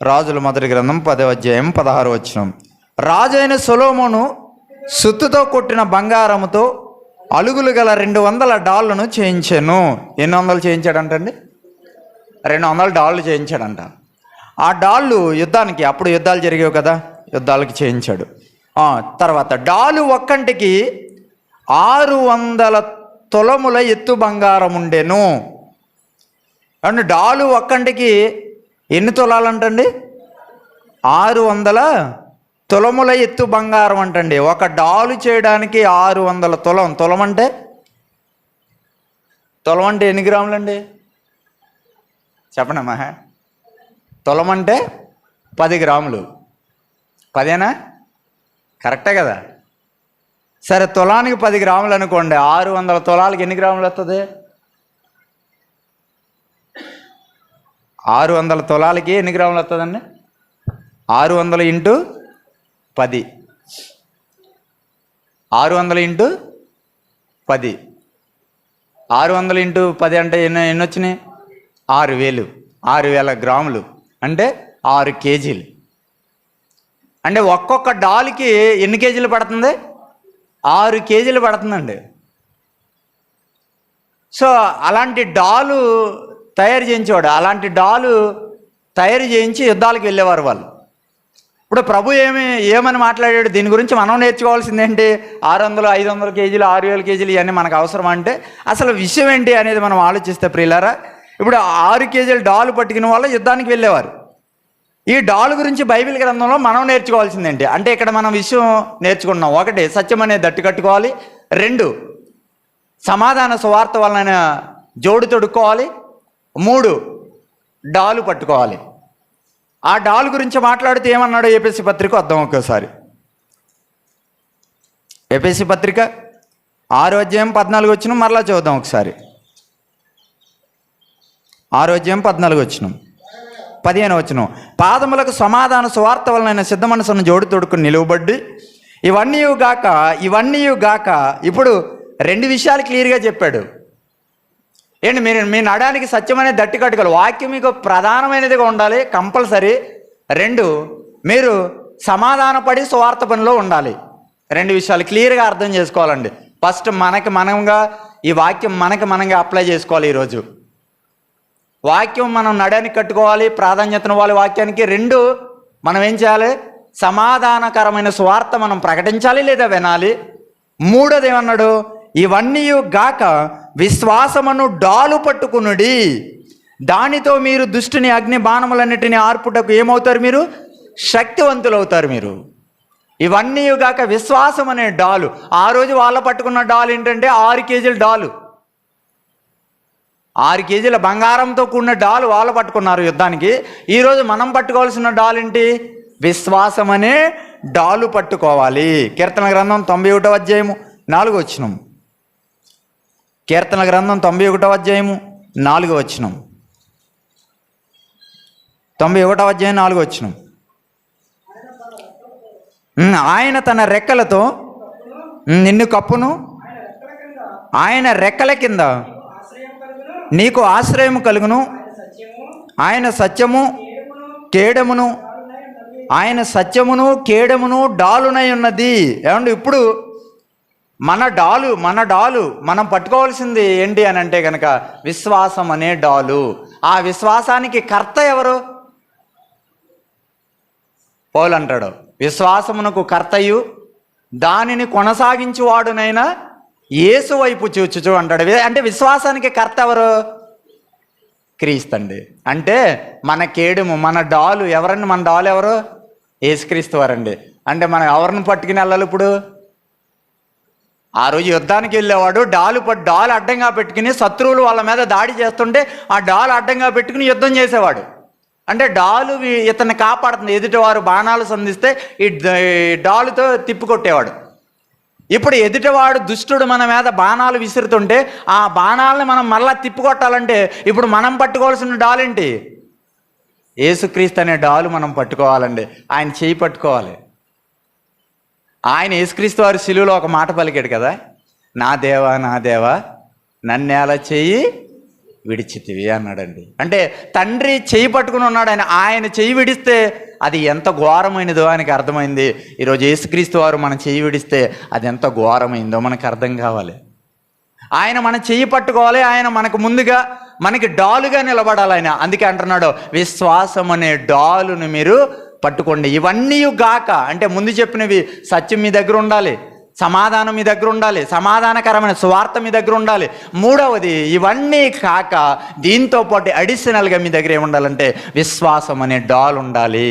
రాజుల మొదటి గ్రంథం 10వ అధ్యాయం 16వ వచనం. రాజైన సొలొమోను సుత్తుతో కొట్టిన బంగారముతో అలుగులు గల 200 డాళ్లను చేయించాను. ఎన్ని వందలు చేయించాడంటండి? 200 డాళ్ళు చేయించాడంట. ఆ డాళ్ళు యుద్ధానికి, అప్పుడు యుద్ధాలు జరిగేవి కదా, యుద్ధాలకి చేయించాడు. తర్వాత డాలు ఒక్కంటికి 600 తులముల ఎత్తు బంగారం ఉండెను. అంటే డాలు ఒక్కంటికి ఎన్ని తులాలంటండి? 600 తులముల ఎత్తు బంగారం అంటండి. ఒక డాలు చేయడానికి 600 తులం. తులం అంటే ఎన్ని గ్రాములండి? చెప్పండమ్మా. తులం అంటే 10 గ్రాములు. 10ఏనా? కరెక్టే కదా. సరే, తులానికి 10 గ్రాములు అనుకోండి. 600 తులాలకి ఎన్ని గ్రాములు వస్తుంది? 600 తులాలకి ఎన్ని గ్రాములు వస్తుందండి? 600 ఇంటూ 10. 600 ఇంటూ 10. 600 ఇంటూ 10 అంటే ఎన్ని వచ్చినాయి? 6000 గ్రాములు అంటే 6 కేజీలు. అంటే ఒక్కొక్క డాల్కి ఎన్ని కేజీలు పడుతుంది? 6 కేజీలు పడుతుందండి. సో అలాంటి డాలు తయారు చేయించేవాడు. అలాంటి డాలు తయారు చేయించి యుద్ధాలకు వెళ్ళేవారు వాళ్ళు. ఇప్పుడు ప్రభు ఏమని మాట్లాడాడు? దీని గురించి మనం నేర్చుకోవాల్సింది ఏంటి? 600, 500 కేజీలు, 6000 కేజీలు ఇవన్నీ మనకు అవసరం అంటే అసలు విషయం ఏంటి అనేది మనం ఆలోచిస్తే ప్రియులారా, ఇప్పుడు 6 కేజీలు డాలు పట్టుకుని వాళ్ళు యుద్ధానికి వెళ్ళేవారు. ఈ డాలు గురించి బైబిల్ గ్రంథంలో మనం నేర్చుకోవాల్సింది ఏంటి అంటే, ఇక్కడ మనం విషయం నేర్చుకున్నాం. 1, సత్యం అనేది దట్టు కట్టుకోవాలి. 2, సమాధాన సువార్త వలన జోడు తొడుక్కోవాలి. 3, డాలు పట్టుకోవాలి. ఆ డాలు గురించి మాట్లాడితే ఏమన్నాడు? ఎఫెసీ పత్రిక వద్దాం ఒక్కసారి. ఎఫెసీ పత్రిక 6వ అధ్యాయం 14వ వచనం మరలా చూద్దాం ఒకసారి. 6వ అధ్యాయం 14వ వచనం, 15వ వచనం. పాదములకు సమాధాన సువార్త వలన సిద్ధ మనసును జోడు తొడుక్కుని నిలువబడి ఇవన్నీ గాక ఇప్పుడు 2 విషయాలు క్లియర్గా చెప్పాడు. ఏంటి? మీ నడానికి సత్యం అనేది దట్టి కట్టుకోవాలి. వాక్యం మీకు ప్రధానమైనదిగా ఉండాలి, కంపల్సరీ. 2, మీరు సమాధానపడి సువార్త పనిలో ఉండాలి. 2 విషయాలు క్లియర్గా అర్థం చేసుకోవాలండి. ఫస్ట్ మనంగా ఈ వాక్యం మనంగా అప్లై చేసుకోవాలి. ఈరోజు వాక్యం మనం నడానికి కట్టుకోవాలి, ప్రాధాన్యతను ఇవ్వాలి వాక్యానికి. 2, మనం ఏం చేయాలి? సమాధానకరమైన సువార్త మనం ప్రకటించాలి లేదా వినాలి. 3వది ఏమన్నాడు? ఇవన్నీ గాక విశ్వాసమును డాలు పట్టుకునుడి, దానితో మీరు దుష్టుని అగ్ని బాణములన్నిటిని ఆర్పుటకు ఏమవుతారు? మీరు శక్తివంతులవుతారు. మీరు ఇవన్నీ గాక విశ్వాసం అనే డాలు. ఆ రోజు వాళ్ళ పట్టుకున్న డాలు ఏంటంటే 6 కేజీల డాలు. 6 కేజీల బంగారంతో కూడిన డాలు వాళ్ళు పట్టుకున్నారు యుద్ధానికి. ఈరోజు మనం పట్టుకోవాల్సిన డాలు ఏంటి? విశ్వాసం అనే డాలు పట్టుకోవాలి. కీర్తన గ్రంథం 91వ అధ్యాయము 4వ వచనం. కీర్తన గ్రంథం 91వ అధ్యాయము 4వ వచనం. 91వ అధ్యాయం 4వ వచనం. ఆయన తన రెక్కలతో నిన్ను కప్పును, ఆయన రెక్కల కింద నీకు ఆశ్రయం కలుగును. ఆయన సత్యము కేడమును, ఆయన సత్యమును కేడమును డాలునై ఉన్నది. ఏమండి? ఇప్పుడు మన డాలు మనం పట్టుకోవాల్సింది ఏంటి అని అంటే కనుక విశ్వాసం అనే డాలు. ఆ విశ్వాసానికి కర్త ఎవరు? పౌలు అంటాడు, విశ్వాసమునకు కర్తయు దానిని కొనసాగించువాడునైనా యేసు వైపు చూచుచు అంటాడు. అంటే విశ్వాసానికి కర్త ఎవరు? క్రీస్తు అండి. అంటే మన కేడుము, మన డాలు ఎవరండి? మన డాలు ఎవరు? యేసుక్రీస్తు వారండి. అంటే మనం ఎవరిని పట్టుకుని వెళ్ళాలి? ఇప్పుడు ఆ రోజు యుద్ధానికి వెళ్ళేవాడు డాలు అడ్డంగా పెట్టుకుని శత్రువులు వాళ్ళ మీద దాడి చేస్తుంటే ఆ డాలు అడ్డంగా పెట్టుకుని యుద్ధం చేసేవాడు. అంటే డాలు ఇతన్ని కాపాడుతుంది. ఎదుటివారు బాణాలు సంధిస్తే ఈ డాలుతో తిప్పికొట్టేవాడు. ఇప్పుడు ఎదుటివాడు దుష్టుడు మన మీద బాణాలు విసురుతుంటే ఆ బాణాలను మనం మళ్ళా తిప్పికొట్టాలంటే ఇప్పుడు మనం పట్టుకోవాల్సిన డాలు ఏంటి? యేసుక్రీస్తు అనే డాలు మనం పట్టుకోవాలండి. ఆయన చేయి పట్టుకోవాలి. ఆయన యేసుక్రీస్తు వారి శిలువలో ఒక మాట పలికాడు కదా, నా దేవా నన్నేలా చేయి విడిచితివి అన్నాడండి. అంటే తండ్రి చెయ్యి పట్టుకుని ఉన్నాడు, ఆయన చెయ్యి విడిస్తే అది ఎంత ఘోరమైనదో ఆయనకి అర్థమైంది. ఈరోజు యేసుక్రీస్తు వారు మన చెయ్యి విడిస్తే అది ఎంత ఘోరమైందో మనకు అర్థం కావాలి. ఆయన మన చెయ్యి పట్టుకోవాలి, ఆయన మనకు ముందుగా మనకి డాలుగా నిలబడాలి ఆయన. అందుకే అంటున్నాడు, విశ్వాసం అనే డాలును మీరు పట్టుకోండి. ఇవన్నీ గాక అంటే ముందు చెప్పినవి, సత్యం మీ దగ్గర ఉండాలి, సమాధానం మీ దగ్గర ఉండాలి, సమాధానకరమైన స్వార్థ మీ దగ్గర ఉండాలి. మూడవది ఇవన్నీ కాక దీంతో పాటు అడిషనల్గా మీ దగ్గర ఏముండాలంటే విశ్వాసం అనే డాల్ ఉండాలి.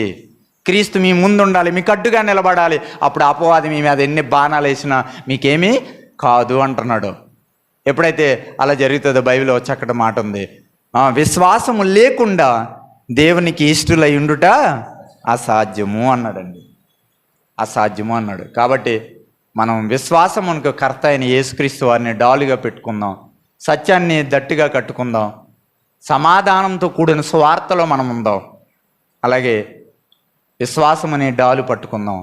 క్రీస్తు మీ ముందు ఉండాలి, మీకు అడ్డుగా నిలబడాలి. అప్పుడు అపవాది మీ మీద ఎన్ని బాణాలు వేసినా మీకేమీ కాదు అంటున్నాడు. ఎప్పుడైతే అలా జరుగుతుందో బైబిల్లో చక్కటి మాట ఉంది, విశ్వాసము లేకుండా దేవునికి ఇష్టలై ఉండుట అసాధ్యము అన్నాడండి. అసాధ్యము అన్నాడు. కాబట్టి మనం విశ్వాసమునకు కర్త అయిన యేసుక్రీస్తు వారిని డాలుగా పెట్టుకుందాం, సత్యాన్ని దట్టిగా కట్టుకుందాం, సమాధానంతో కూడిన స్వార్థలో మనం ఉందాం. అలాగే విశ్వాసం అనే డాలు పట్టుకుందాం.